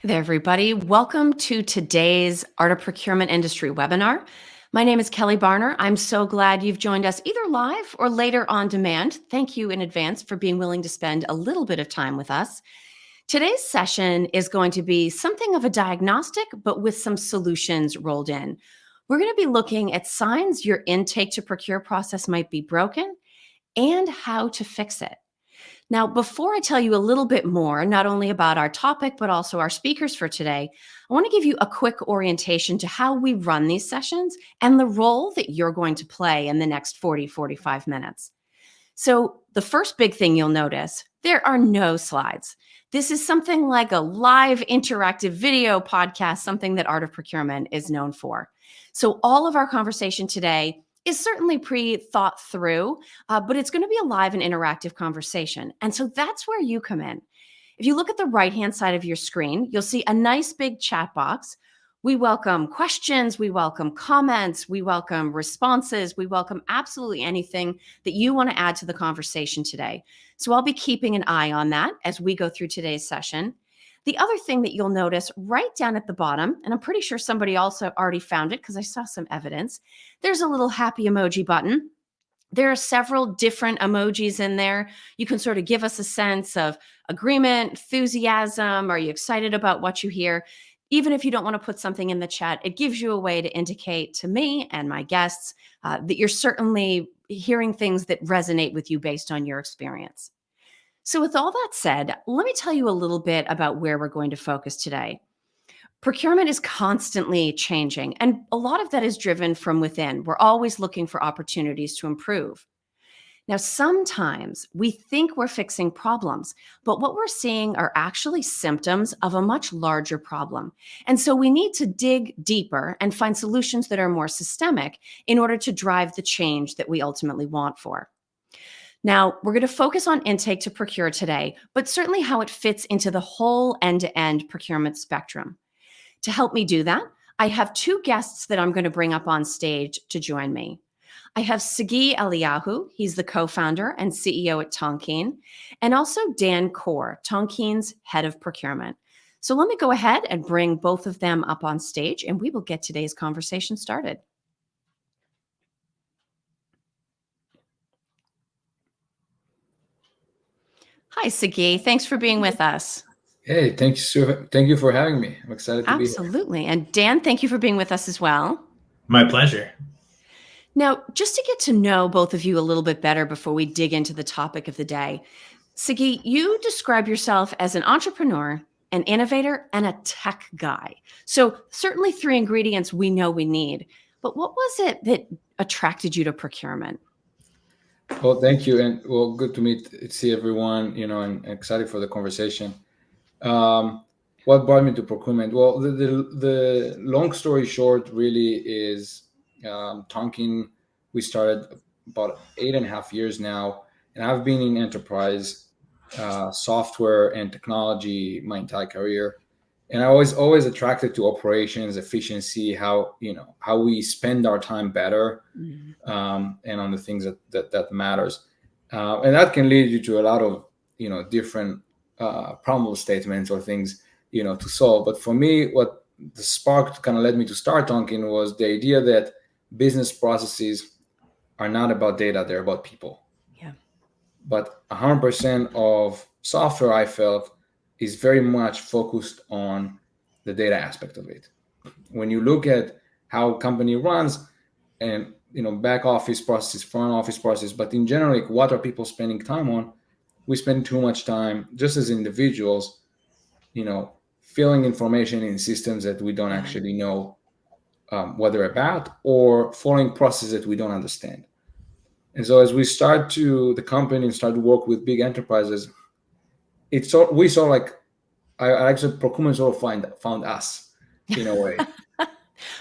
there, everybody. Welcome to today's Art of Procurement Industry webinar. My name is Kelly Barner. I'm so glad you've joined us either live or later on demand. Thank you in advance for being willing to spend a little bit of time with us. Today's session is going to be something of a diagnostic, but with some solutions rolled in. We're going to be looking at signs your intake-to-procure process might be broken and how to fix it. Now, before I tell you a little bit more, not only about our topic, but also our speakers for today, I want to give you a quick orientation to how we run these sessions and the role that you're going to play in the next 45 minutes. So the first big thing you'll notice, there are no slides. This is something like a live interactive video podcast, something that Art of Procurement is known for. So all of our conversation today is certainly pre-thought through, but it's going to be a live and interactive conversation. And so that's where you come in. If you look at the right-hand side of your screen, you'll see a nice big chat box. We welcome questions, we welcome comments, we welcome responses, we welcome absolutely anything that you want to add to the conversation today. So I'll be keeping an eye on that as we go through today's session. The other thing that you'll notice right down at the bottom, and I'm pretty sure somebody also already found it because I saw some evidence, there's a little happy emoji button. There are several different emojis in there. You can sort of give us a sense of agreement, enthusiasm. Are you excited about what you hear? Even if you don't want to put something in the chat, it gives you a way to indicate to me and my guests that you're certainly hearing things that resonate with you based on your experience. So with all that said, let me tell you a little bit about where we're going to focus today. Procurement is constantly changing, and a lot of that is driven from within. We're always looking for opportunities to improve. Now, sometimes we think we're fixing problems, but what we're seeing are actually symptoms of a much larger problem. And so we need to dig deeper and find solutions that are more systemic in order to drive the change that we ultimately want for. Now, we're going to focus on intake to procure today, but certainly how it fits into the whole end-to-end procurement spectrum. To help me do that, I have two guests that I'm going to bring up on stage to join me. I have Sagi Eliyahu, he's the co-founder and CEO at Tonkean, and also Dan Coor, Tonkean's Head of Procurement. So let me go ahead and bring both of them up on stage, and we will get today's conversation started. Hi, Sagi. Thanks for being with us. Hey, thank you for having me. I'm excited to be here. Absolutely. And Dan, thank you for being with us as well. My pleasure. Now, just to get to know both of you a little bit better before we dig into the topic of the day, Sagi, you describe yourself as an entrepreneur, an innovator, and a tech guy. So certainly three ingredients we know we need. But what was it that attracted you to procurement? Well, thank you. And well, good to see everyone, and excited for the conversation. What brought me to procurement? Well, the long story short really is Tonkean. We started about 8.5 years now, and I've been in enterprise software and technology my entire career. And I was always attracted to operations, efficiency, how we spend our time better, and on the things that matters. And that can lead you to a lot of, different problem statements or things, to solve. But for me, what the spark kind of led me to start Tonkean was the idea that business processes are not about data, they're about people. Yeah. But 100% of software, I felt, is very much focused on the data aspect of it. When you look at how a company runs and, back office processes, front office processes, but in general, like, what are people spending time on? We spend too much time just as individuals, filling information in systems that we don't actually know what they're about, or following processes that we don't understand. And so as we start the company and start to work with big enterprises, we saw like, I actually procurement sort of found us in a way.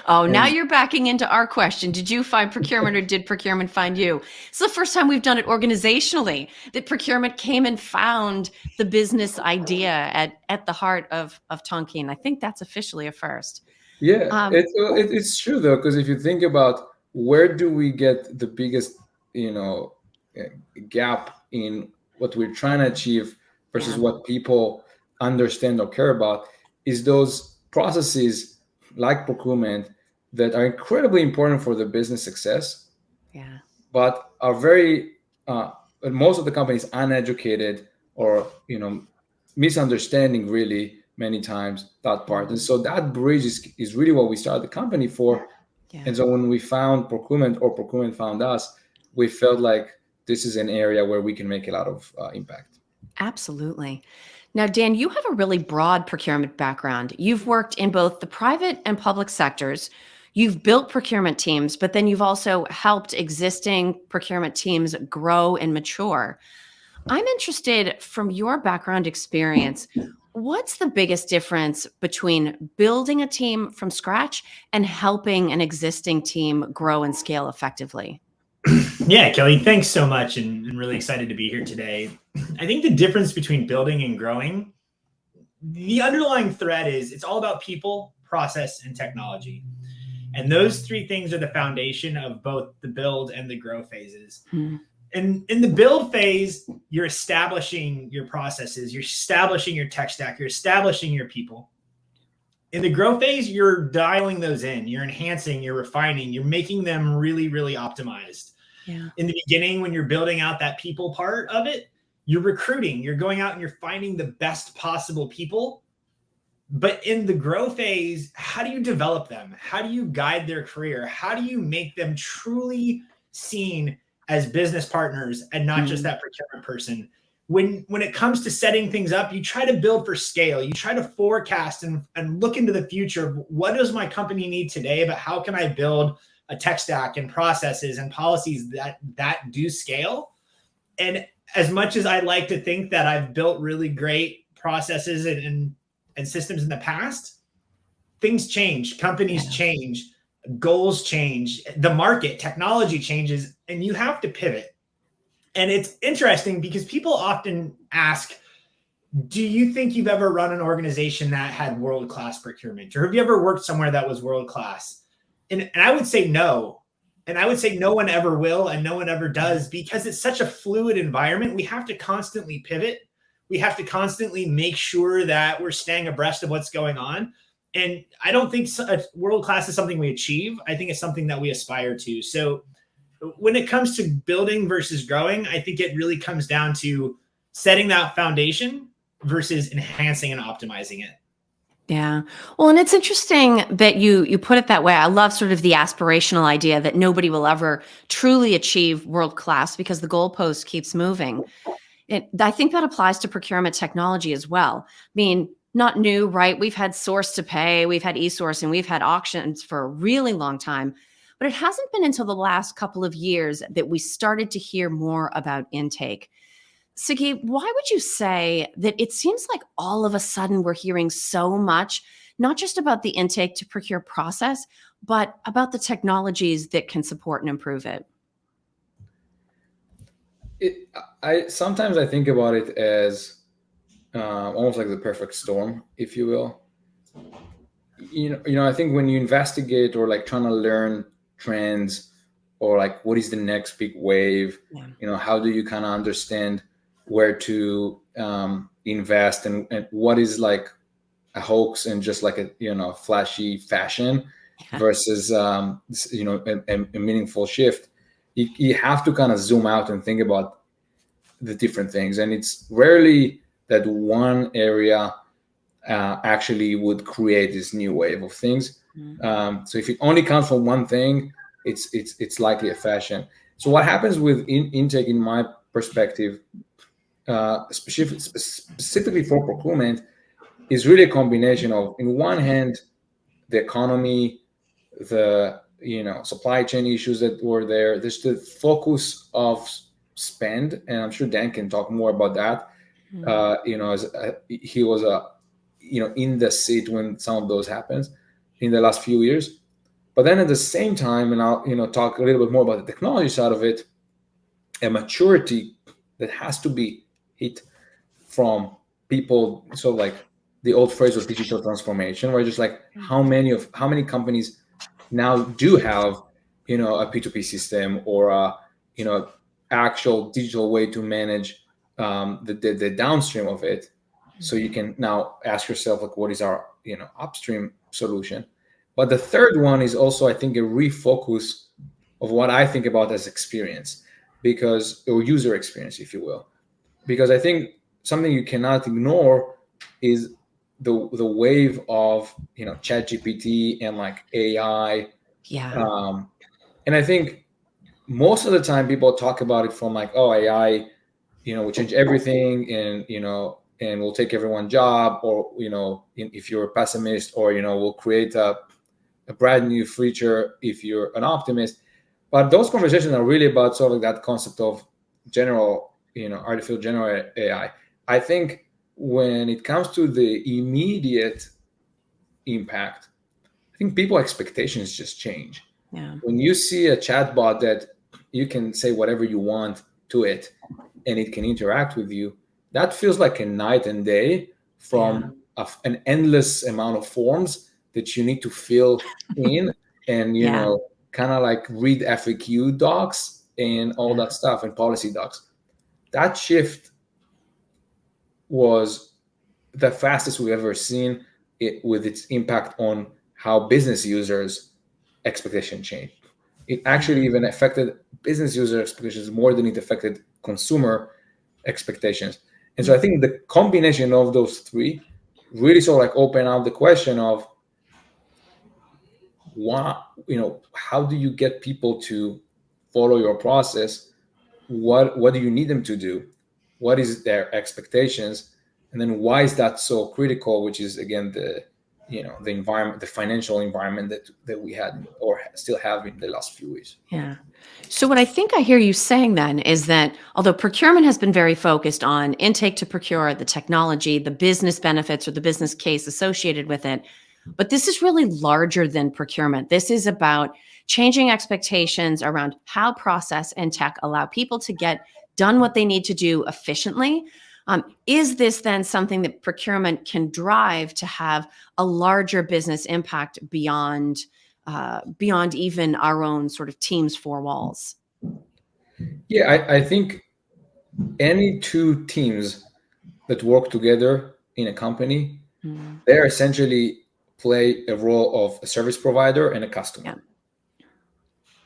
Oh, now you're backing into our question. Did you find procurement or did procurement find you? It's the first time we've done it organizationally, that procurement came and found the business idea at the heart of Tonkean. I think that's officially a first. Yeah, it's true though, because if you think about where do we get the biggest, gap in what we're trying to achieve versus what people understand or care about, is those processes like procurement that are incredibly important for the business success, Yeah. but are very most of the companies uneducated or misunderstanding really many times that part. And so that bridge is really what we started the company for. Yeah. And so when we found procurement, or procurement found us, we felt like this is an area where we can make a lot of impact. Absolutely. Now, Dan, you have a really broad procurement background. You've worked in both the private and public sectors. You've built procurement teams, but then you've also helped existing procurement teams grow and mature. I'm interested from your background experience, what's the biggest difference between building a team from scratch and helping an existing team grow and scale effectively? Yeah, Kelly, thanks so much, and really excited to be here today. I think the difference between building and growing, the underlying thread is it's all about people, process, and technology. And those three things are the foundation of both the build and the grow phases. And in the build phase, you're establishing your processes, you're establishing your tech stack, you're establishing your people. In the grow phase, you're dialing those in, you're enhancing, you're refining, you're making them really, really optimized. Yeah. In the beginning, when you're building out that people part of it, you're recruiting, you're going out and you're finding the best possible people. But in the grow phase, how do you develop them? How do you guide their career? How do you make them truly seen as business partners and not just that procurement person? When it comes to setting things up, you try to build for scale. You try to forecast and look into the future. What does my company need today? But how can I build a tech stack and processes and policies that do scale? And as much as I like to think that I've built really great processes and systems in the past, things change, companies change, goals change, the market, technology changes, and you have to pivot. And it's interesting because people often ask, do you think you've ever run an organization that had world-class procurement? Or have you ever worked somewhere that was world-class? And I would say no. And I would say no one ever will and no one ever does, because it's such a fluid environment. We have to constantly pivot. We have to constantly make sure that we're staying abreast of what's going on. And I don't think world-class is something we achieve. I think it's something that we aspire to. So when it comes to building versus growing, I think it really comes down to setting that foundation versus enhancing and optimizing it. Yeah. Well, and it's interesting that you put it that way. I love sort of the aspirational idea that nobody will ever truly achieve world class because the goalpost keeps moving. I think that applies to procurement technology as well. I mean, not new, right? We've had source to pay, we've had e-sourcing, we've had auctions for a really long time. But it hasn't been until the last couple of years that we started to hear more about intake. Sagi, why would you say that it seems like all of a sudden we're hearing so much, not just about the intake to procure process, but about the technologies that can support and improve it? I sometimes I think about it as almost like the perfect storm, if you will. I think when you investigate or like trying to learn trends or like what is the next big wave, how do you kind of understand where to invest and what is like a hoax and just like a flashy fashion versus a meaningful shift. You have to kind of zoom out and think about the different things, and it's rarely that one area actually would create this new wave of things. So if it only comes from one thing, it's likely a fashion. So what happens with intake, in my perspective, specifically for procurement, is really a combination of, in one hand, the economy, the supply chain issues that were there. There's the focus of spend, and I'm sure Dan can talk more about that. As he was in the seat when some of those happens in the last few years. But then at the same time, and I'll talk a little bit more about the technology side of it, a maturity that has to be hit from people. So like the old phrase of digital transformation, where just like how many companies now do have a P2P system or a actual digital way to manage the downstream of it. So you can now ask yourself, like, what is our upstream solution. But the third one is also, I think, a refocus of what I think about as experience, or user experience, if you will. Because I think something you cannot ignore is the wave of ChatGPT and like AI. Yeah. And I think most of the time people talk about it from like, oh, AI, will change everything, and and will take everyone's job, or if you're a pessimist, or will create a brand new feature if you're an optimist. But those conversations are really about sort of that concept of general, artificial general AI. I think when it comes to the immediate impact, I think people expectations just change. Yeah. When you see a chatbot that you can say whatever you want to it and it can interact with you, that feels like a night and day from an endless amount of forms that you need to fill in, and kind of like read FAQ docs and all that stuff, and policy docs. That shift was the fastest we've ever seen it, with its impact on how business users expectation changed. It actually even affected business user expectations more than it affected consumer expectations. And so I think the combination of those three really sort of like open up the question of why, how do you get people to follow your process? What do you need them to do? What is their expectations? And then why is that so critical? Which is again the environment, the financial environment that we had or still have in the last few years. Yeah. So what I think I hear you saying then is that although procurement has been very focused on intake to procure, the technology, the business benefits or the business case associated with it, but this is really larger than procurement. This is about changing expectations around how process and tech allow people to get done what they need to do efficiently. Is this then something that procurement can drive to have a larger business impact beyond even our own sort of team's four walls? Yeah, I think any two teams that work together in a company, they're essentially play a role of a service provider and a customer. Yeah.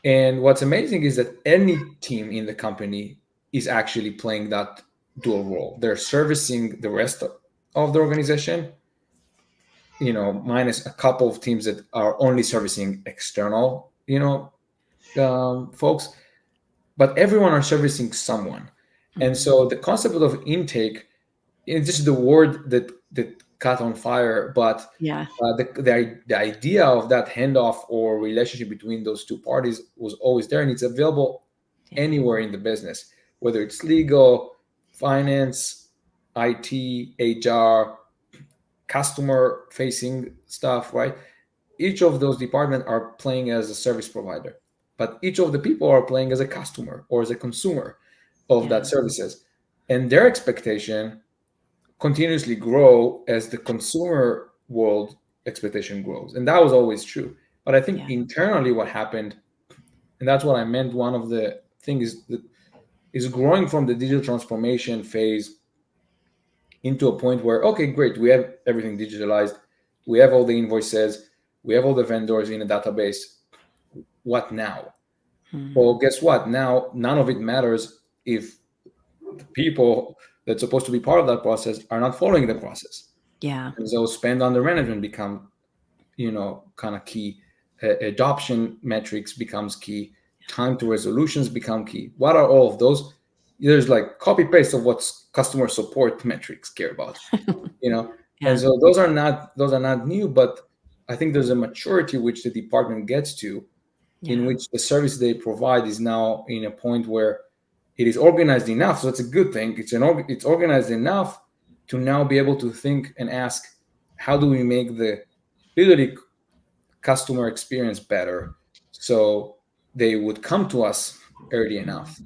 And what's amazing is that any team in the company is actually playing that dual role. They're servicing the rest of the organization, minus a couple of teams that are only servicing external, folks, but everyone are servicing someone. And so the concept of intake, it's just the word that caught on fire, but the idea of that handoff or relationship between those two parties was always there, and it's available anywhere in the business, whether it's legal, finance, IT, HR, customer facing stuff, right? Each of those departments are playing as a service provider, but each of the people are playing as a customer or as a consumer of that services, and their expectation continuously grow as the consumer world expectation grows. And that was always true. But I think internally what happened, and that's what I meant, one of the things that is growing from the digital transformation phase into a point where, okay, great, we have everything digitalized, we have all the invoices, we have all the vendors in a database. What now? Well, guess what? Now, none of it matters if the people that's supposed to be part of that process are not following the process. Yeah. And so spend under management become, kind of key. Adoption metrics becomes key. Time to resolutions become key. What are all of those? There's like copy paste of what customer support metrics care about, And so those are not new, but I think there's a maturity which the department gets to, in which the service they provide is now in a point where it is organized enough. So it's a good thing. It's organized enough to now be able to think and ask, how do we make the ability customer experience better? So they would come to us early enough.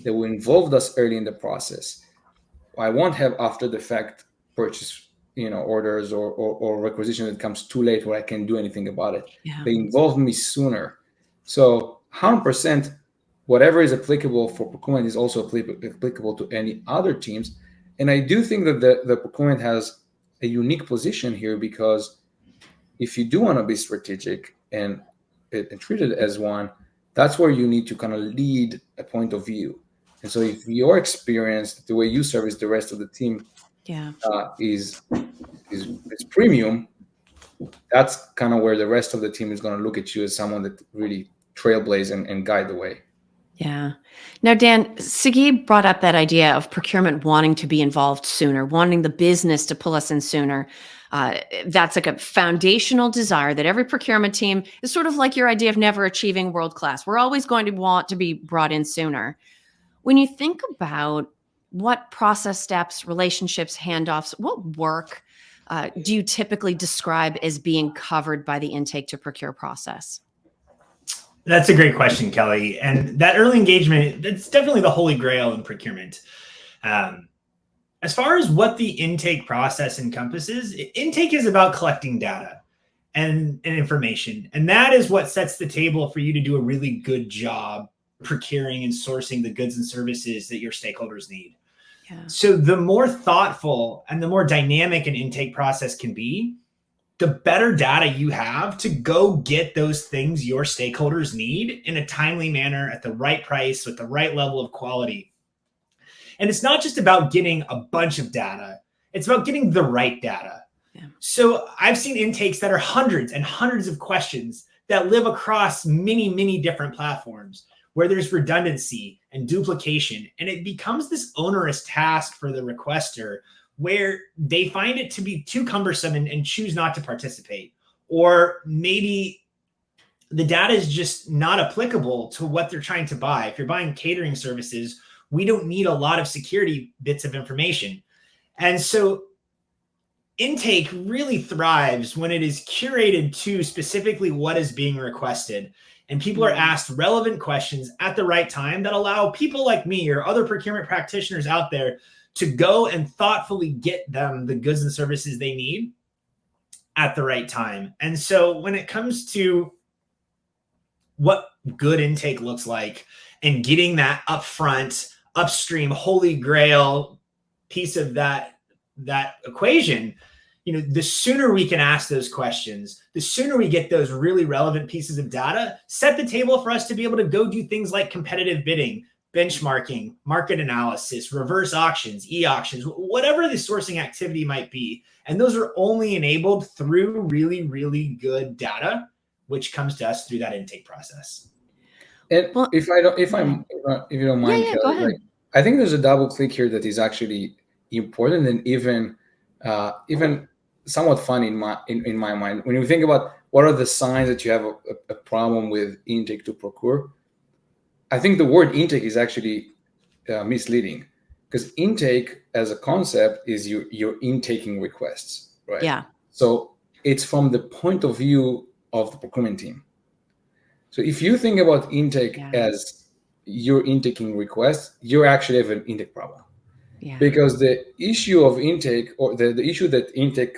They will involve us early in the process. I won't have after the fact purchase, orders or requisition that comes too late where I can't do anything about it. Yeah. They involve me sooner. So 100%, whatever is applicable for procurement is also applicable to any other teams. And I do think that the procurement has a unique position here, because if you do want to be strategic and treat it as one, that's where you need to kind of lead a point of view. And so if your experience, the way you service the rest of the team is premium, that's kind of where the rest of the team is going to look at you as someone that really trailblaze and guide the way. Yeah. Now, Dan, Sagi brought up that idea of procurement wanting to be involved sooner, wanting the business to pull us in sooner. That's like a foundational desire that every procurement team is sort of like your idea of never achieving world class. We're always going to want to be brought in sooner. When you think about what process steps, relationships, handoffs, what work do you typically describe as being covered by the intake to procure process? That's a great question, Kelly. And that early engagement, that's definitely the holy grail in procurement. As far as what the intake process encompasses, intake is about collecting data and information. And that is what sets the table for you to do a really good job procuring and sourcing the goods and services that your stakeholders need. Yeah. So the more thoughtful and the more dynamic an intake process can be, the better data you have to go get those things your stakeholders need in a timely manner at the right price with the right level of quality. And it's not just about getting a bunch of data. It's about getting the right data. Yeah. So I've seen intakes that are hundreds and hundreds of questions that live across many, many different platforms where there's redundancy and duplication. And it becomes this onerous task for the requester where they find it to be too cumbersome and choose not to participate. Or maybe the data is just not applicable to what they're trying to buy. If you're buying catering services, we don't need a lot of security bits of information. And so intake really thrives when it is curated to specifically what is being requested. And people are asked relevant questions at the right time that allow people like me or other procurement practitioners out there to go and thoughtfully get them the goods and services they need at the right time. And so when it comes to what good intake looks like and getting that upfront, upstream, holy grail piece of that equation, the sooner we can ask those questions, the sooner we get those really relevant pieces of data, set the table for us to be able to go do things like competitive bidding, benchmarking, market analysis, reverse auctions, e-auctions, whatever the sourcing activity might be. And those are only enabled through really, really good data, which comes to us through that intake process. And if you don't mind, Kelly, go ahead. I think there's a double click here that is actually important and even somewhat fun in my mind. When you think about what are the signs that you have a problem with intake to procure, I think the word intake is actually misleading, because intake as a concept is you're intaking requests, right? Yeah. So it's from the point of view of the procurement team. So if you think about intake as you're intaking requests, you actually have an intake problem. Yeah. Because the issue of intake, or the issue that intake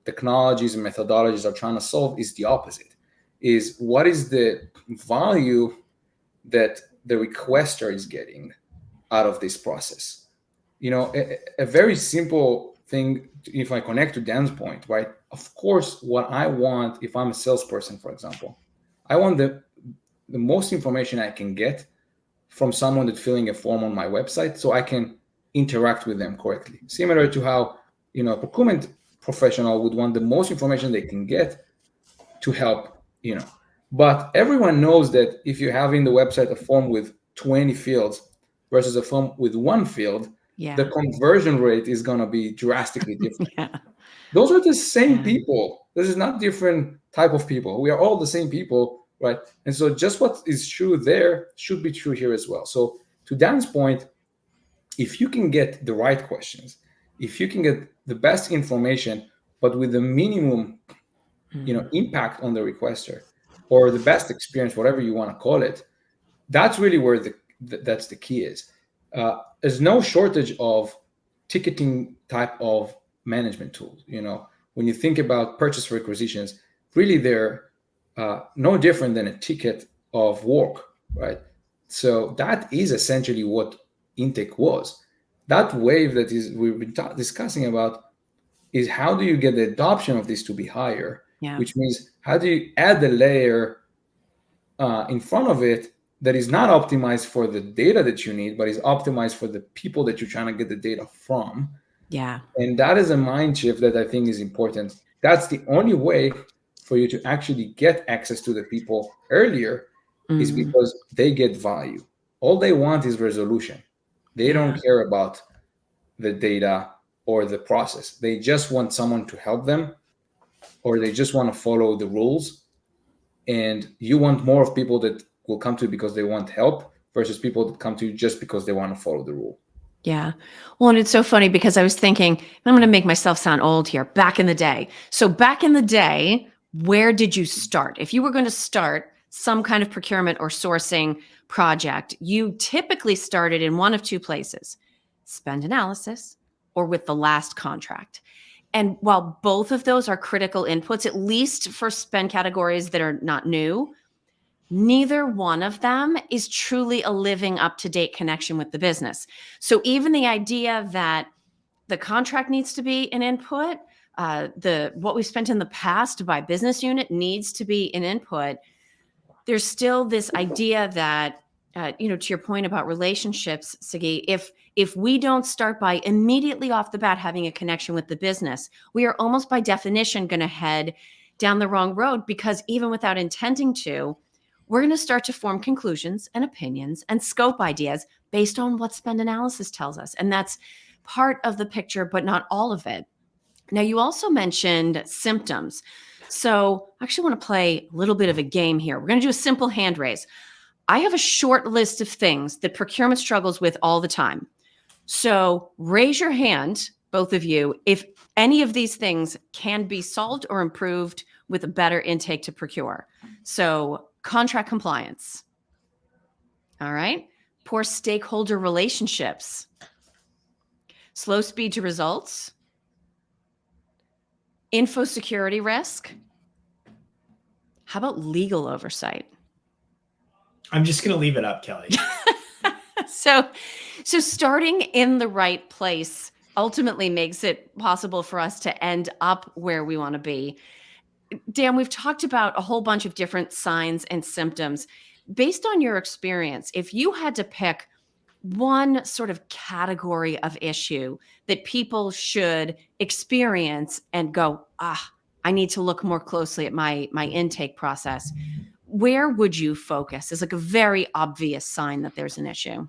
technologies and methodologies are trying to solve, is the opposite. Is what is the value that the requester is getting out of this process? A very simple thing, if I connect to Dan's point, right? Of course, what I want, if I'm a salesperson, for example, I want the most information I can get from someone that's filling a form on my website so I can interact with them correctly. Similar to how, a procurement professional would want the most information they can get to help, But everyone knows that if you have in the website a form with 20 fields versus a form with one field, the conversion rate is going to be drastically different. Those are the same people. This is not different type of people. We are all the same people, right? And so just what is true there should be true here as well. So to Dan's point, if you can get the right questions, if you can get the best information, but with the minimum, impact on the requester, or the best experience, whatever you want to call it, that's really where that's the key is. There's no shortage of ticketing type of management tools. When you think about purchase requisitions, really they're no different than a ticket of work, right? So that is essentially what intake was. That wave that we've been discussing about is how do you get the adoption of this to be higher? Yeah. which means how do you add the layer in front of it that is not optimized for the data that you need, but is optimized for the people that you're trying to get the data from. Yeah. And that is a mind shift that I think is important. That's the only way for you to actually get access to the people earlier is because they get value. All they want is resolution. They don't care about the data or the process. They just want someone to help them, or they just want to follow the rules. And you want more of people that will come to you because they want help versus people that come to you just because they want to follow the rule. Yeah. Well, and it's so funny because I was thinking, I'm going to make myself sound old here, back in the day. So back in the day, where did you start? If you were going to start some kind of procurement or sourcing project, you typically started in one of two places, spend analysis or with the last contract. And while both of those are critical inputs, at least for spend categories that are not new, neither one of them is truly a living up-to-date connection with the business. So even the idea that the contract needs to be an input, what we spent in the past by business unit needs to be an input. There's still this idea that, to your point about relationships, Sagi, if we don't start by immediately off the bat having a connection with the business, we are almost by definition going to head down the wrong road, because even without intending to, we're going to start to form conclusions and opinions and scope ideas based on what spend analysis tells us. And that's part of the picture, but not all of it. Now, you also mentioned symptoms. So I actually want to play a little bit of a game here. We're going to do a simple hand raise. I have a short list of things that procurement struggles with all the time. So raise your hand, both of you, if any of these things can be solved or improved with a better intake to procure. So contract compliance. All right. Poor stakeholder relationships. Slow speed to results. Info security risk. How about legal oversight? I'm just going to leave it up, Kelly. So starting in the right place ultimately makes it possible for us to end up where we want to be. Dan, we've talked about a whole bunch of different signs and symptoms. Based on your experience, if you had to pick one sort of category of issue that people should experience and go, I need to look more closely at my intake process, where would you focus? It's like a very obvious sign that there's an issue.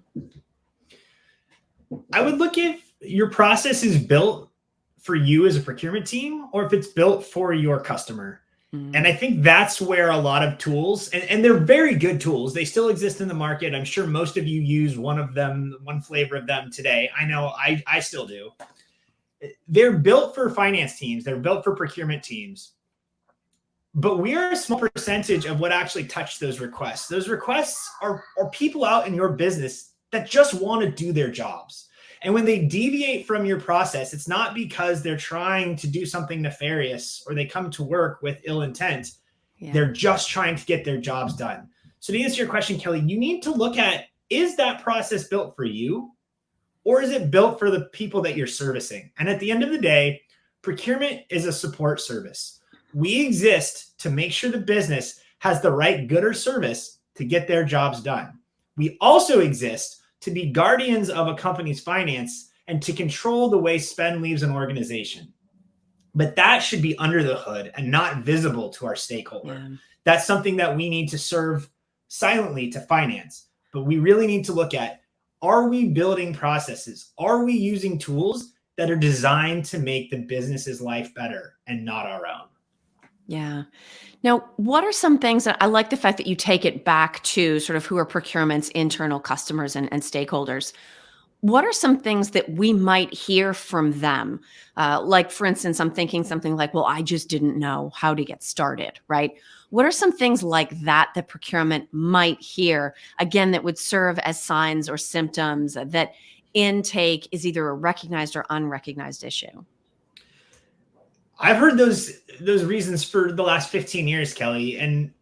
I would look if your process is built for you as a procurement team, or if it's built for your customer. And I think that's where a lot of tools, and they're very good tools, they still exist in the market. I'm sure most of you use one of them, one flavor of them today. I know I still do. They're built for finance teams. They're built for procurement teams. But we are a small percentage of what actually touch those requests. Those requests are people out in your business that just want to do their jobs. And when they deviate from your process, it's not because they're trying to do something nefarious or they come to work with ill intent. Yeah. They're just trying to get their jobs done. So to answer your question, Kelly, you need to look at, is that process built for you, or is it built for the people that you're servicing? And at the end of the day, procurement is a support service. We exist to make sure the business has the right good or service to get their jobs done. We also exist to be guardians of a company's finance and to control the way spend leaves an organization. But that should be under the hood and not visible to our stakeholder. Yeah. That's something that we need to serve silently to finance. But we really need to look at, are we building processes? Are we using tools that are designed to make the business's life better and not our own? Yeah. Now, what are some things that I like the fact that you take it back to sort of who are procurement's internal customers and stakeholders? What are some things that we might hear from them? Like, for instance, I'm thinking something like, well, I just didn't know how to get started, right? What are some things like that procurement might hear, again, that would serve as signs or symptoms that intake is either a recognized or unrecognized issue? I've heard those reasons for the last 15 years, Kelly. And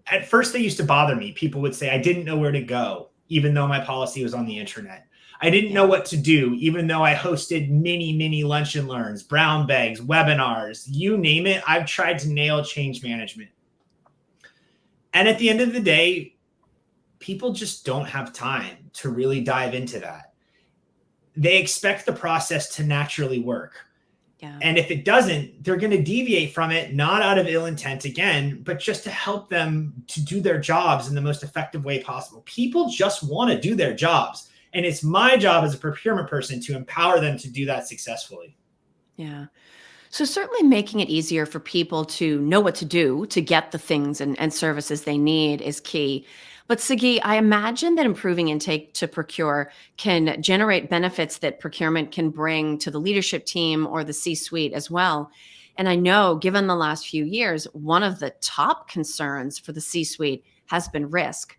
at first they used to bother me. People would say, I didn't know where to go, even though my policy was on the internet. I didn't know what to do, even though I hosted many lunch and learns, brown bags, webinars, you name it. I've tried to nail change management. And at the end of the day, people just don't have time to really dive into that. They expect the process to naturally work. Yeah. And if it doesn't, they're going to deviate from it, not out of ill intent again, but just to help them to do their jobs in the most effective way possible. People just want to do their jobs. And it's my job as a procurement person to empower them to do that successfully. Yeah. So certainly making it easier for people to know what to do to get the things and services they need is key. But Sagi, I imagine that improving intake to procure can generate benefits that procurement can bring to the leadership team or the C-suite as well. And I know, given the last few years, one of the top concerns for the C-suite has been risk.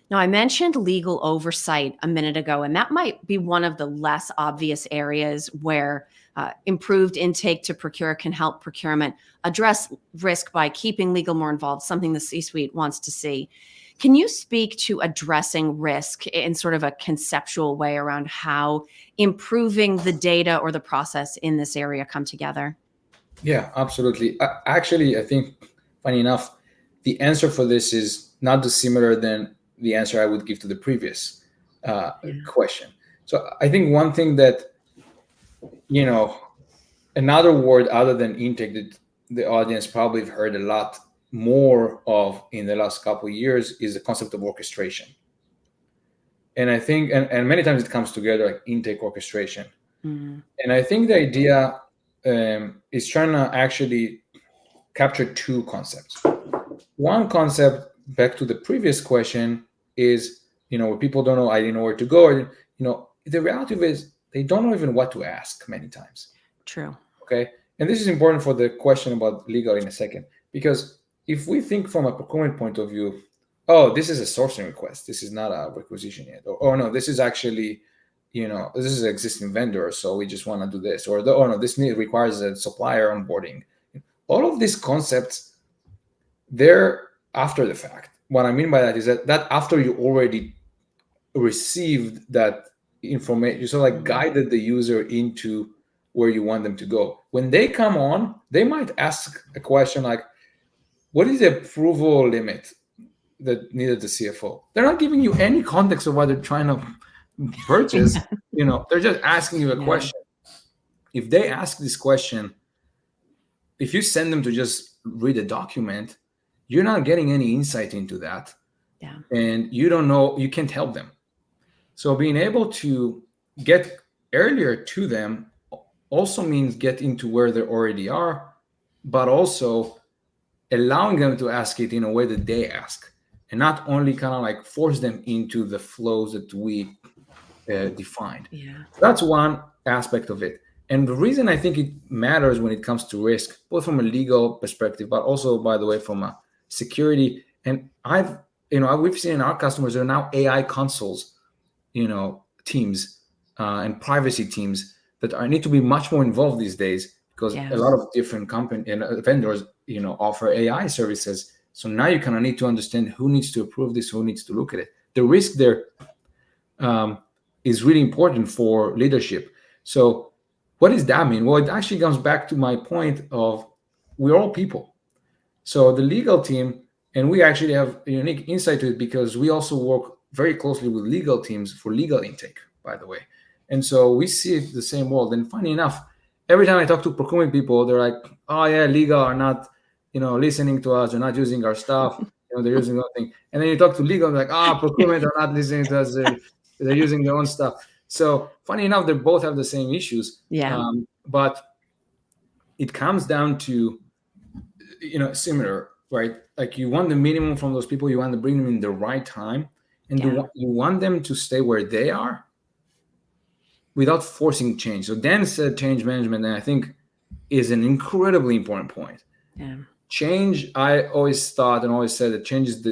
Now, I mentioned legal oversight a minute ago, and that might be one of the less obvious areas where improved intake to procure can help procurement address risk by keeping legal more involved, something the C-suite wants to see. Can you speak to addressing risk in sort of a conceptual way around how improving the data or the process in this area come together? Yeah, absolutely. Actually, I think, funny enough, the answer for this is not dissimilar than the answer I would give to the previous question. So I think one thing that, another word other than intake that the audience probably have heard a lot more of in the last couple of years is the concept of orchestration. And I think, and many times it comes together like intake orchestration. Mm-hmm. And I think the idea is trying to actually capture two concepts. One concept, back to the previous question, is, where people don't know, I didn't know where to go. Or, the reality of it is they don't know even what to ask many times. True. Okay. And this is important for the question about legal in a second, because if we think from a procurement point of view, oh, this is a sourcing request, this is not a requisition yet. Or, oh, no, this is actually, this is an existing vendor, so we just want to do this. Or, oh, no, this requires a supplier onboarding. All of these concepts, they're after the fact. What I mean by that is that after you already received that information, you sort of like guided the user into where you want them to go. When they come on, they might ask a question like, what is the approval limit that needed the CFO? They're not giving you any context of what they're trying to purchase. They're just asking you a question. If they ask this question, if you send them to just read a document, you're not getting any insight into that. Yeah. And you don't know, you can't help them. So being able to get earlier to them also means get into where they already are, but also allowing them to ask it in a way that they ask, and not only kind of like force them into the flows that we defined. Yeah. That's one aspect of it. And the reason I think it matters when it comes to risk, both from a legal perspective, but also, by the way, from a security. And we've seen in our customers, there are now AI consoles, teams and privacy teams that need to be much more involved these days, because a lot of different companies and vendors, offer AI services. So now you kind of need to understand who needs to approve this, who needs to look at it. The risk there is really important for leadership. So what does that mean? Well, it actually comes back to my point of we're all people. So the legal team, and we actually have a unique insight to it because we also work very closely with legal teams for legal intake, by the way. And so we see it the same world. And funny enough, every time I talk to procurement people, they're like, oh yeah, legal are not, listening to us, they're not using our stuff, they're using nothing. And then you talk to legal, they're like, procurement are not listening to us, they're using their own stuff. So funny enough, they both have the same issues. Yeah. But it comes down to, similar, right? Like you want the minimum from those people, you want to bring them in the right time, and you want them to stay where they are without forcing change. So Dan said change management, and I think is an incredibly important point. Yeah. Change, I always thought and always said that change is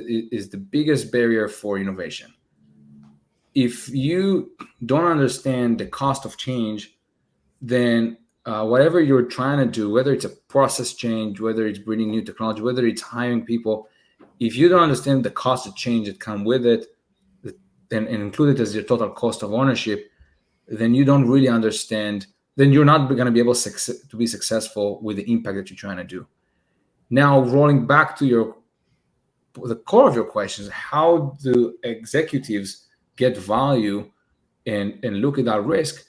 the biggest barrier for innovation. If you don't understand the cost of change, then whatever you're trying to do, whether it's a process change, whether it's bringing new technology, whether it's hiring people, if you don't understand the cost of change that come with it, and include it as your total cost of ownership, then you don't really understand, then you're not going to be able to be successful with the impact that you're trying to do. Now, rolling back to the core of your questions, how do executives get value and look at that risk?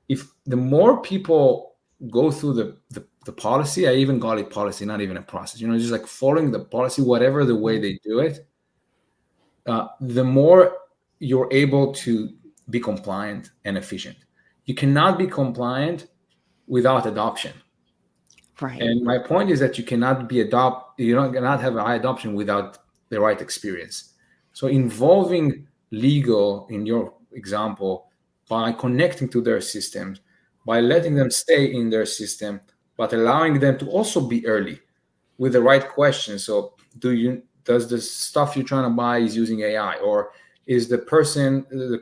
If the more people go through the policy, I even call it policy, not even a process, just like following the policy, whatever the way they do it, the more you're able to be compliant and efficient. You cannot be compliant without adoption. Right. And my point is that you cannot have a high adoption without the right experience. So involving legal, in your example, by connecting to their systems, by letting them stay in their system, but allowing them to also be early with the right questions. So does the stuff you're trying to buy is using AI, or is the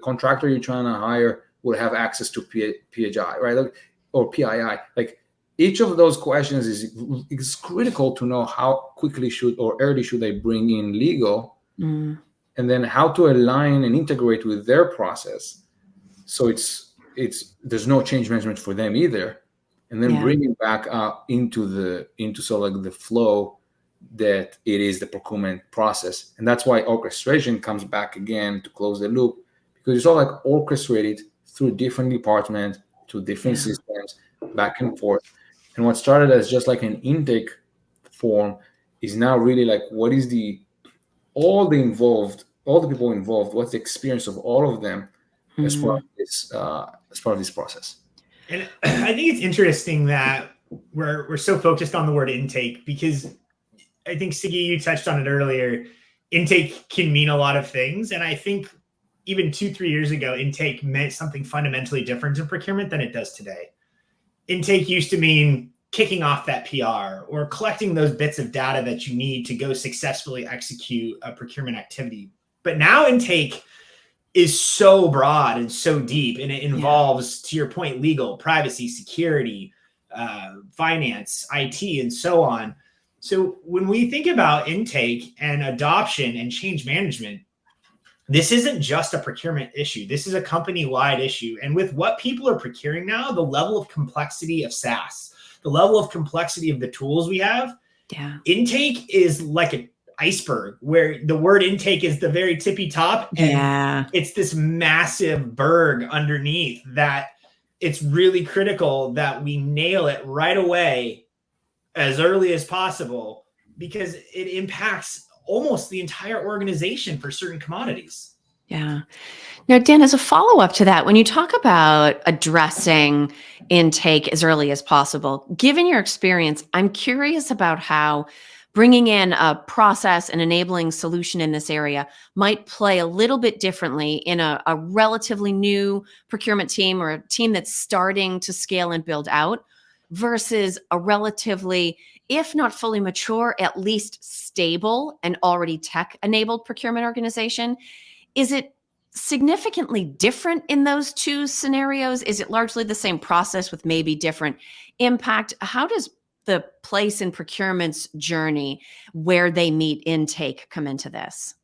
contractor you're trying to hire will have access to PHI, right? Or PII? Like, each of those questions is critical to know how quickly or early should they bring in legal, and then how to align and integrate with their process. So there's no change management for them either, and then bring it back into sort of like the flow that it is the procurement process. And that's why orchestration comes back again to close the loop, because it's all like orchestrated through different departments, to different systems, back and forth. And what started as just like an intake form is now really like, what is all the people involved, what's the experience of all of them as part of this process. And I think it's interesting that we're so focused on the word intake, because I think, Sagi, you touched on it earlier. Intake can mean a lot of things. And I think even 2-3 years ago, intake meant something fundamentally different in procurement than it does today. Intake used to mean kicking off that PR or collecting those bits of data that you need to go successfully execute a procurement activity. But now intake is so broad and so deep, and it involves, to your point, legal, privacy, security, finance, IT, and so on. So when we think about intake and adoption and change management, this isn't just a procurement issue. This is a company-wide issue. And with what people are procuring now, the level of complexity of SaaS, the level of complexity of the tools we have, intake is like an iceberg, where the word intake is the very tippy top. And it's this massive berg underneath that it's really critical that we nail it right away as early as possible, because it impacts almost the entire organization for certain commodities. Yeah. Now, Dan, as a follow-up to that, when you talk about addressing intake as early as possible, given your experience, I'm curious about how bringing in a process and enabling solution in this area might play a little bit differently in a relatively new procurement team, or a team that's starting to scale and build out, versus a relatively, if not fully mature, at least stable and already tech-enabled procurement organization. Is it significantly different in those two scenarios? Is it largely the same process with maybe different impact? How does the place in procurement's journey where they meet intake come into this?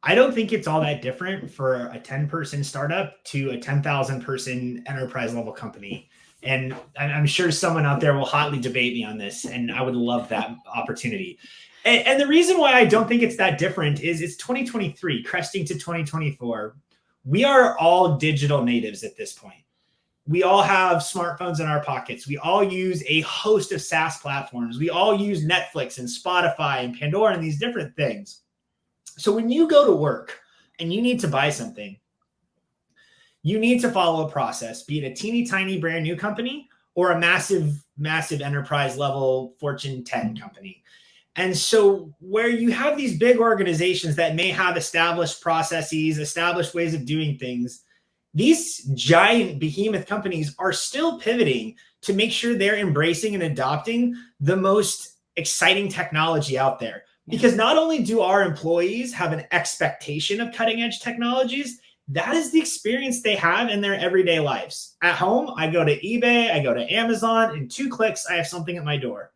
I don't think it's all that different for a 10-person startup to a 10,000-person enterprise level company. And I'm sure someone out there will hotly debate me on this, and I would love that opportunity. And the reason why I don't think it's that different is it's 2023, cresting to 2024. We are all digital natives at this point. We all have smartphones in our pockets. We all use a host of SaaS platforms. We all use Netflix and Spotify and Pandora and these different things. So when you go to work and you need to buy something, you need to follow a process, be it a teeny tiny brand new company or a massive, massive enterprise level Fortune 10 company. And so where you have these big organizations that may have established processes, established ways of doing things, these giant behemoth companies are still pivoting to make sure they're embracing and adopting the most exciting technology out there. Because not only do our employees have an expectation of cutting edge technologies, that is the experience they have in their everyday lives. At home, I go to eBay, I go to Amazon, in 2 clicks, I have something at my door.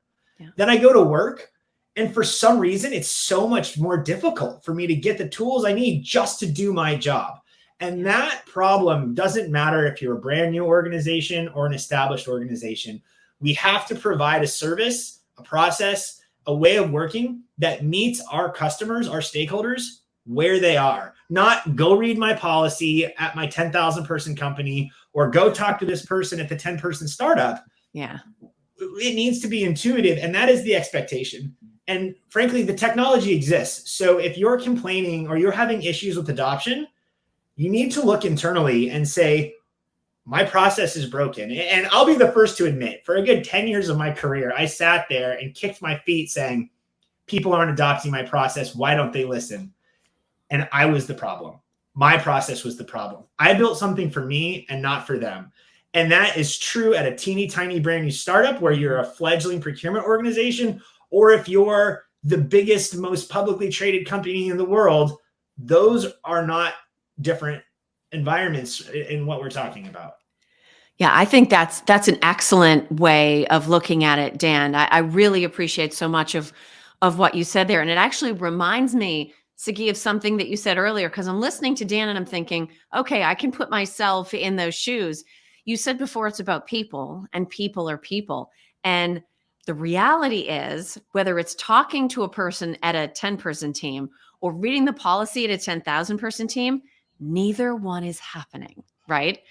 Then I go to work, and for some reason, it's so much more difficult for me to get the tools I need just to do my job. And that problem doesn't matter if you're a brand new organization or an established organization. We have to provide a service, a process, a way of working that meets our customers, our stakeholders, where they are. Not go read my policy at my 10,000 person company or go talk to this person at the 10-person startup. Yeah. It needs to be intuitive, and that is the expectation. And frankly, the technology exists. So if you're complaining or you're having issues with adoption, you need to look internally and say, my process is broken. And I'll be the first to admit, for a good 10 years of my career, I sat there and kicked my feet saying, people aren't adopting my process. Why don't they listen? And I was the problem. My process was the problem. I built something for me and not for them. And that is true at a teeny tiny brand new startup where you're a fledgling procurement organization, or if you're the biggest, most publicly traded company in the world. Those are not different environments in what we're talking about. Yeah, I think that's an excellent way of looking at it, Dan. I really appreciate so much of what you said there. And it actually reminds me, Sagi, of something that you said earlier, because I'm listening to Dan and I'm thinking, okay, I can put myself in those shoes. You said before it's about people, and people are people. And the reality is, whether it's talking to a person at a 10-person team or reading the policy at a 10,000-person team, neither one is happening, right?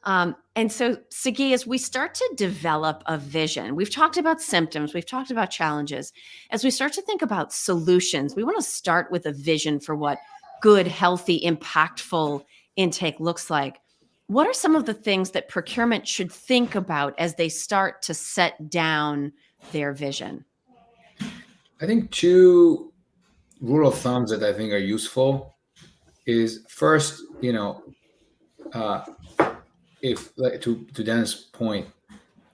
And so, Sagi, as we start to develop a vision, we've talked about symptoms, we've talked about challenges. As we start to think about solutions, we want to start with a vision for what good, healthy, impactful intake looks like. What are some of the things that procurement should think about as they start to set down their vision? I think two rule of thumbs that I think are useful is first, if like to Dan's point,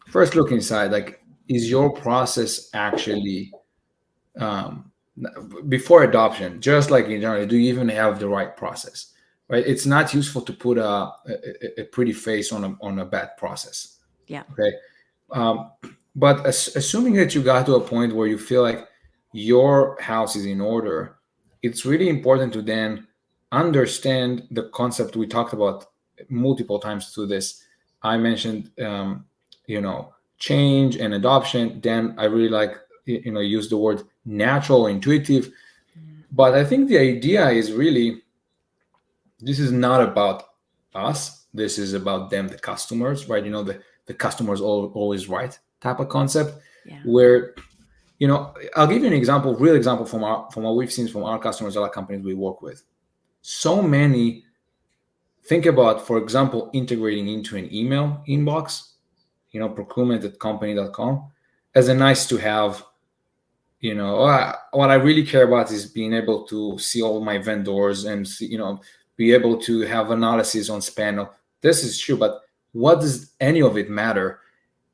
first look inside, like, is your process actually before adoption, just like in general, do you even have the right process, right? It's not useful to put a pretty face on a bad process. Yeah. Okay. But assuming that you got to a point where you feel like your house is in order, it's really important to then understand the concept we talked about multiple times through this. I mentioned, change and adoption. Then I really like, use the word natural, intuitive. But I think the idea is really, this is not about us. This is about them, the customers, right? The customer's always right type of concept. Yeah. Where, I'll give you an example, real example from what we've seen from our customers, other companies we work with. So many think about, for example, integrating into an email inbox, procurement@company.com, as a nice to have. What I really care about is being able to see all my vendors and see, be able to have analysis on span. This is true, but what does any of it matter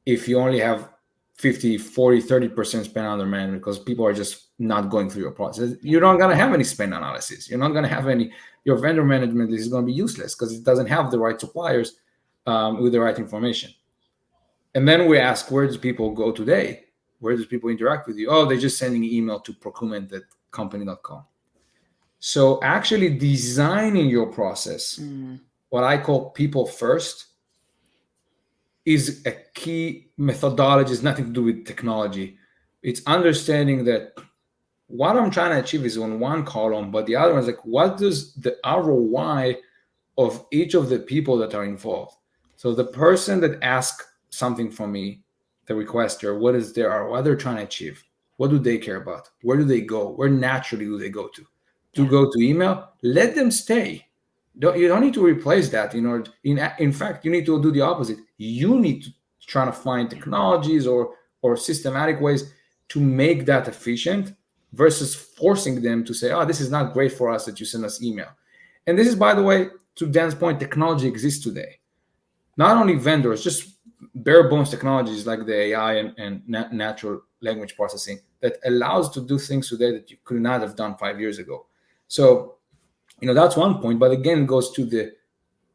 if you only have 50, 40, 30% spend under management, because people are just not going through your process? You're not going to have any spend analysis. You're not going to have any, your vendor management is going to be useless because it doesn't have the right suppliers with the right information. And then we ask, where do people go today? Where do people interact with you? Oh, they're just sending an email to procurement@company.com. So actually designing your process, what I call people first, is a key methodology. It's nothing to do with technology. It's understanding that what I'm trying to achieve is on one column, but the other one is like, what does the ROI of each of the people that are involved? So the person that asks something from me, the requester, what is their ROI? What they're trying to achieve? What do they care about? Where do they go? Where naturally do they go to? To go to email? Let them stay. You don't need to replace that. In fact, you need to do the opposite. You need to try to find technologies or systematic ways to make that efficient, versus forcing them to say, oh, this is not great for us that you send us email. And this is, by the way, to Dan's point, technology exists today. Not only vendors, just bare bones technologies like the AI and natural language processing that allows to do things today that you could not have done 5 years ago. So, that's one point. But again, it goes to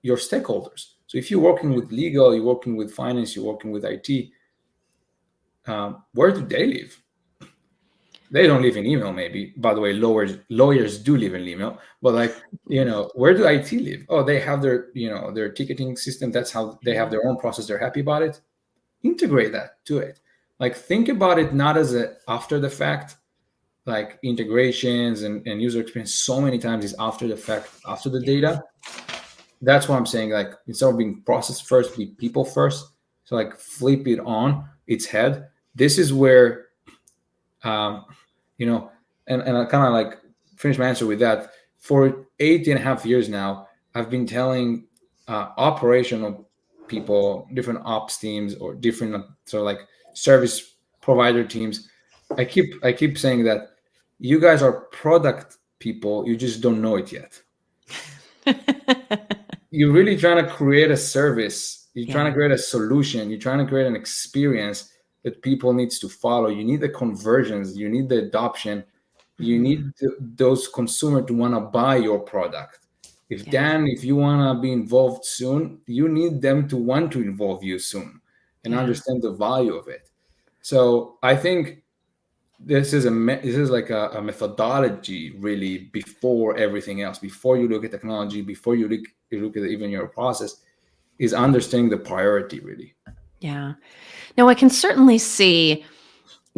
your stakeholders. So if you're working with legal, you're working with finance, you're working with IT, where do they live? They don't live in email, maybe. By the way, lawyers do live in email, but like, where do IT live? Oh, they have their, their ticketing system. That's how they have their own process. They're happy about it. Integrate that to it. Like, think about it not as a after the fact, like integrations and user experience so many times is after the fact, after the data. That's what I'm saying. Like, instead of being process first, be people first. So like flip it on its head. This is where, and I kind of like finish my answer with that. For 8.5 years now, I've been telling operational people, different ops teams or different sort of like service provider teams. I keep saying that you guys are product people. You just don't know it yet. You're really trying to create a service. You're trying to create a solution. You're trying to create an experience that people needs to follow. You need the conversions. You need the adoption. You need those consumers to want to buy your product. If you want to be involved soon, you need them to want to involve you soon and understand the value of it. So I think this is like a methodology really before everything else. Before you look at technology, before you look at even your process, is understanding the priority really. Yeah. Now I can certainly see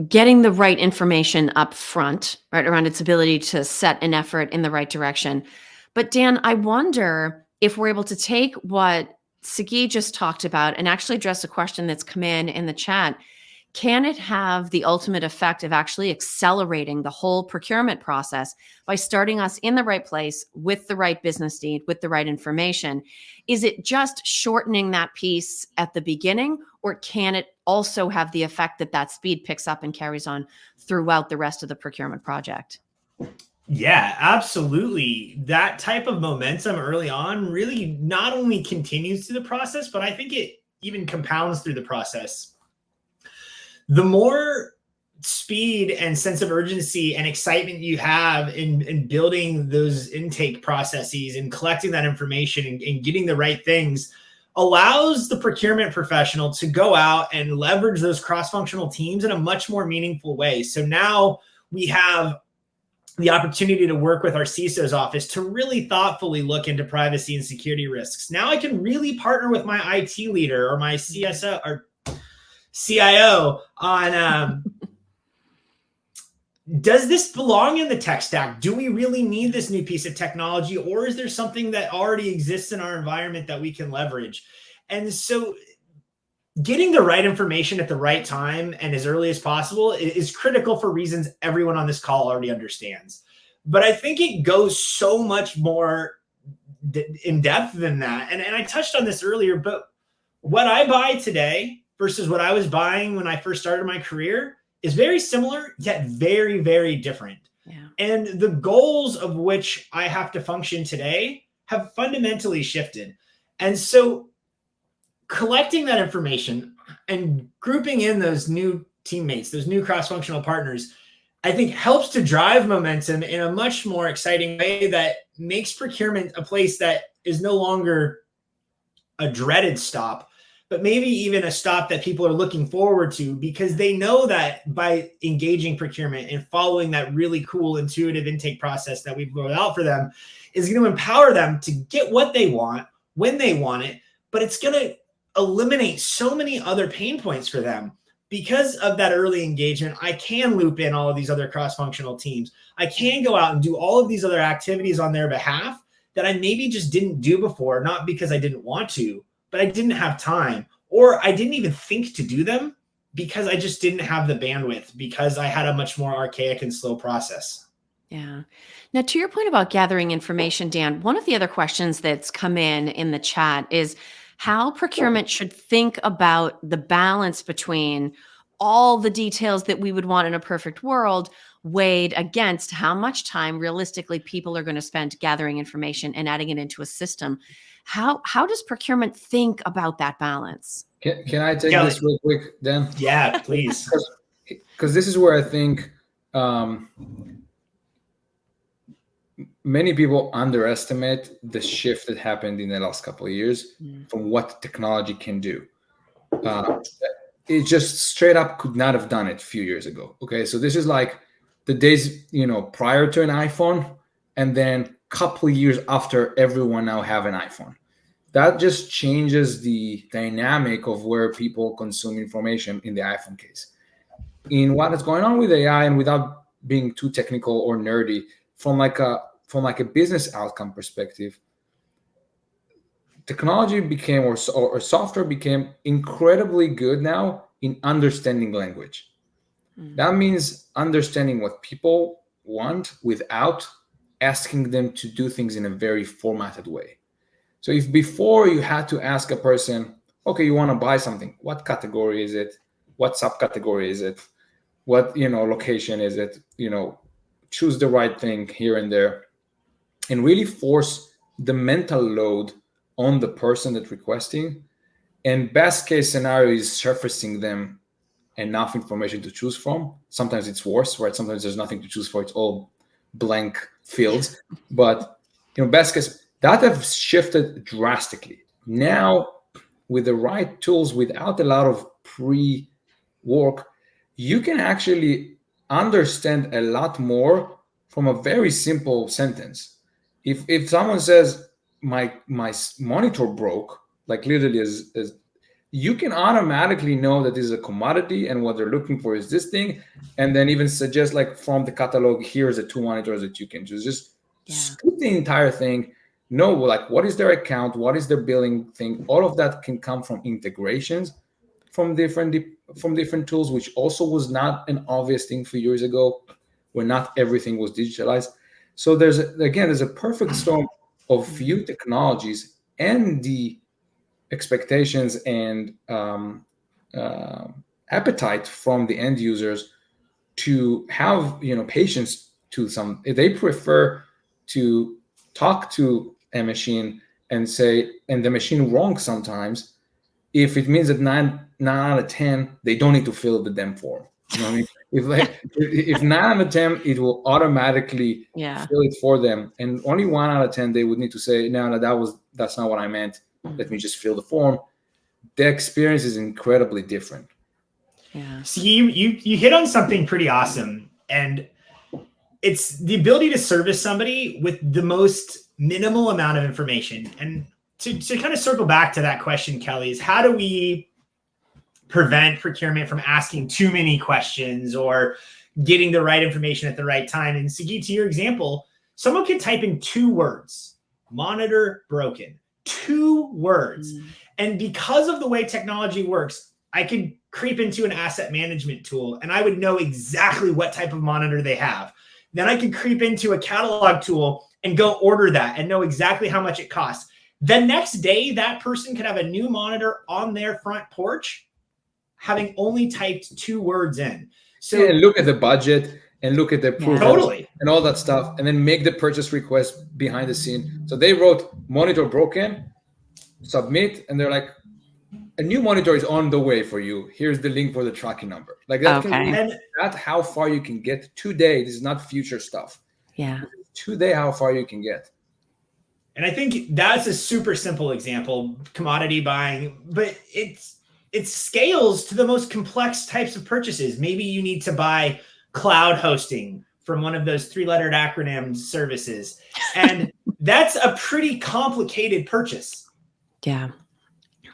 getting the right information up front, right, around its ability to set an effort in the right direction. But Dan, I wonder if we're able to take what Sagi just talked about and actually address a question that's come in the chat. Can it have the ultimate effect of actually accelerating the whole procurement process by starting us in the right place with the right business need, with the right information? Is it just shortening that piece at the beginning, or can it also have the effect that speed picks up and carries on throughout the rest of the procurement project? Yeah, absolutely. That type of momentum early on really not only continues through the process, but I think it even compounds through the process. The more speed and sense of urgency and excitement you have in building those intake processes and collecting that information and getting the right things allows the procurement professional to go out and leverage those cross-functional teams in a much more meaningful way. So now we have the opportunity to work with our CISO's office to really thoughtfully look into privacy and security risks. Now I can really partner with my IT leader or my CSO or CIO on does this belong in the tech stack? Do we really need this new piece of technology, or is there something that already exists in our environment that we can leverage? And so getting the right information at the right time and as early as possible is critical for reasons everyone on this call already understands. But I think it goes so much more in depth than that. And I touched on this earlier, but what I buy today versus what I was buying when I first started my career is very similar, yet very, very different. Yeah. And the goals of which I have to function today have fundamentally shifted. And so collecting that information and grouping in those new teammates, those new cross-functional partners, I think helps to drive momentum in a much more exciting way that makes procurement a place that is no longer a dreaded stop, but maybe even a stop that people are looking forward to because they know that by engaging procurement and following that really cool intuitive intake process that we've rolled out for them is going to empower them to get what they want when they want it, but it's going to eliminate so many other pain points for them. Because of that early engagement, I can loop in all of these other cross-functional teams. I can go out and do all of these other activities on their behalf that I maybe just didn't do before, not because I didn't want to, but I didn't have time, or I didn't even think to do them because I just didn't have the bandwidth because I had a much more archaic and slow process. Yeah. Now, to your point about gathering information, Dan, one of the other questions that's come in the chat is how procurement should think about the balance between all the details that we would want in a perfect world weighed against how much time realistically people are going to spend gathering information and adding it into a system. How does procurement think about that balance? Can I take this real quick, Dan? Yeah, please. Because this is where I think many people underestimate the shift that happened in the last couple of years from what technology can do. It just straight up could not have done it a few years ago. Okay, so this is like the days, prior to an iPhone, and then couple years after everyone now have an iPhone. That just changes the dynamic of where people consume information in the iPhone case. In what is going on with AI, and without being too technical or nerdy, from like a business outcome perspective, technology became or software became incredibly good now in understanding language. That means understanding what people want without asking them to do things in a very formatted way. So if before you had to ask a person, okay, you want to buy something, what category is it? What subcategory is it? What, location is it? Choose the right thing here and there, and really force the mental load on the person that's requesting. And best case scenario is surfacing them enough information to choose from. Sometimes it's worse, right? Sometimes there's nothing to choose for. It's all blank fields. But, best case, that have shifted drastically. Now, with the right tools, without a lot of pre-work, you can actually understand a lot more from a very simple sentence. If someone says, my monitor broke, like literally as you can automatically know that this is a commodity and what they're looking for is this thing, and then even suggest, like, from the catalog, here's the 2 monitors that you can choose. Just skip the entire thing. Know, like, what is their account, what is their billing thing. All of that can come from integrations from different tools, which also was not an obvious thing a few years ago, when not everything was digitalized. So there's a perfect storm of few technologies and the expectations and appetite from the end users to have patience to some. They prefer to talk to a machine and say, and the machine wrong sometimes, if it means that 9 out of 10 they don't need to fill the damn form. You know what I mean? If 9 out of 10, it will automatically fill it for them, and only 1 out of 10 they would need to say, no, that's not what I meant. Let me just fill the form. The experience is incredibly different. Yeah. So you hit on something pretty awesome, and it's the ability to service somebody with the most minimal amount of information. And to kind of circle back to that question, Kelly, is how do we prevent procurement from asking too many questions or getting the right information at the right time? And Sagi, to your example, someone could type in 2 words, monitor broken, 2 words. And because of the way technology works, I could creep into an asset management tool and I would know exactly what type of monitor they have. Then I could creep into a catalog tool and go order that and know exactly how much it costs. The next day, that person could have a new monitor on their front porch, having only typed 2 words in. So and look at the budget and look at the approvals totally, and all that stuff, and then make the purchase request behind the scene. So they wrote monitor broken, submit, and they're like, a new monitor is on the way for you. Here's the link for the tracking number. Like that. And that's how far you can get today. This is not future stuff. Yeah. Today, how far you can get. And I think that's a super simple example, commodity buying, but it scales to the most complex types of purchases. Maybe you need to buy cloud hosting from one of those 3-lettered acronym services. And that's a pretty complicated purchase. Yeah.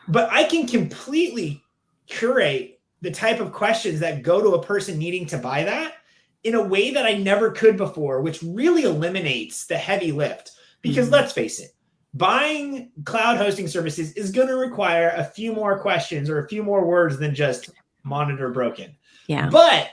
But I can completely curate the type of questions that go to a person needing to buy that in a way that I never could before, which really eliminates the heavy lift. Because let's face it, buying cloud hosting services is going to require a few more questions or a few more words than just monitor broken. Yeah. But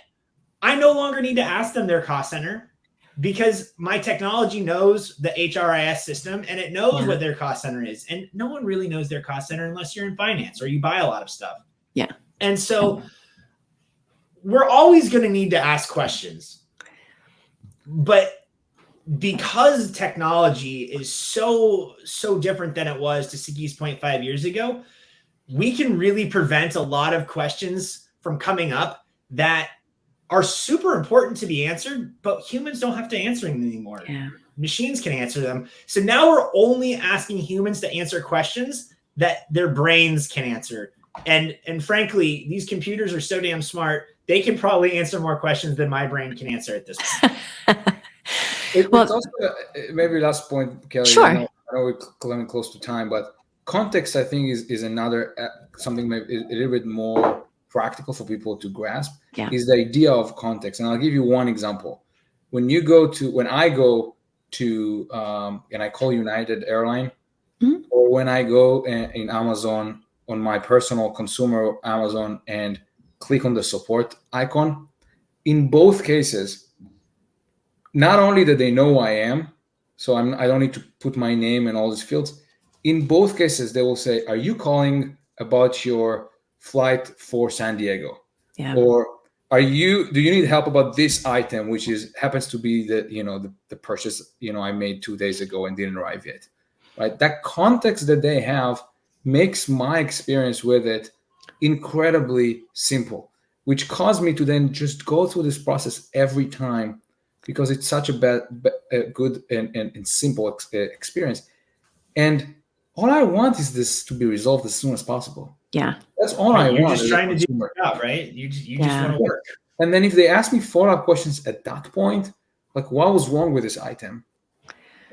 I no longer need to ask them their cost center because my technology knows the HRIS system and it knows what their cost center is. And no one really knows their cost center unless you're in finance or you buy a lot of stuff. Yeah. And so we're always going to need to ask questions. But because technology is so different than it was, to Sagi's point, 5 years ago, we can really prevent a lot of questions from coming up that are super important to be answered, but humans don't have to answer them anymore. Yeah. Machines can answer them. So now we're only asking humans to answer questions that their brains can answer. And frankly, these computers are so damn smart. they can probably answer more questions than my brain can answer at this point. It's also maybe last point, Kelly. Sure. I know we're coming close to time, but context, I think, is another something maybe a little bit more practical for people to grasp. Yeah. Is the idea of context, and I'll give you one example. When I go to and I call United Airline, Mhm. or when I go in Amazon on my personal consumer Amazon and click on the support icon, in both cases, not only that they know who I am, so I don't need to put my name in all these fields. In both cases, they will say, "Are you calling about your flight for San Diego?" Yeah. Or do you need help about this item, which happens to be the purchase I made 2 days ago and didn't arrive yet, right? That context that they have makes my experience with it incredibly simple, which caused me to then just go through this process every time, because it's such a good and simple experience. And all I want is this to be resolved as soon as possible. Yeah. That's all I You're want. just as a trying to do consumer. your job, right? You just Yeah. want to work. And then if they ask me follow-up questions at that point, like what was wrong with this item,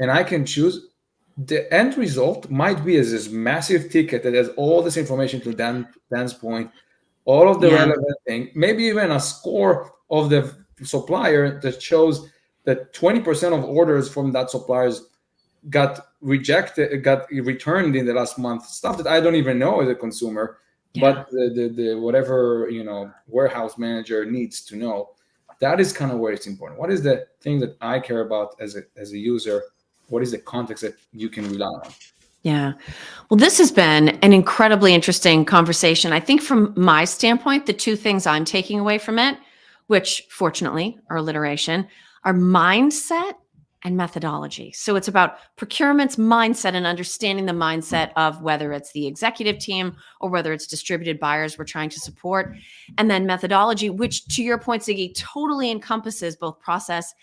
and I can choose, the end result might be as this massive ticket that has all this information, to Dan's point, all of the Yeah. relevant thing, maybe even a score of the supplier that shows that 20% of orders from that suppliers got returned in the last month, stuff that I don't even know as a consumer. Yeah. But the whatever warehouse manager needs to know. That is kind of where it's important. What is the thing that I care about as a user? What is the context that you can rely on? Yeah. Well, this has been an incredibly interesting conversation. I think from my standpoint, the two things I'm taking away from it, which fortunately are alliteration, are mindset and methodology. So it's about procurement's mindset and understanding the mindset of whether it's the executive team or whether it's distributed buyers we're trying to support. And then methodology, which to your point, Sagi, totally encompasses both process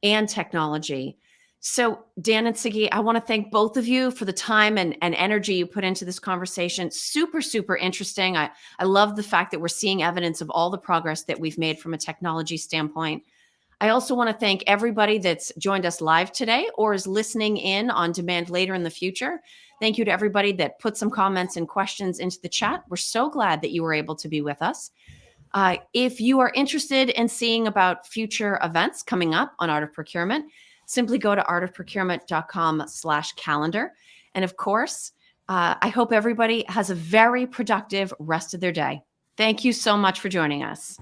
and technology. So Dan and Sagi, I want to thank both of you for the time and energy you put into this conversation. Super, super interesting. I love the fact that we're seeing evidence of all the progress that we've made from a technology standpoint. I also want to thank everybody that's joined us live today or is listening in on demand later in the future. Thank you to everybody that put some comments and questions into the chat. We're so glad that you were able to be with us. If you are interested in seeing about future events coming up on Art of Procurement, simply go to artofprocurement.com/calendar. And of course, I hope everybody has a very productive rest of their day. Thank you so much for joining us.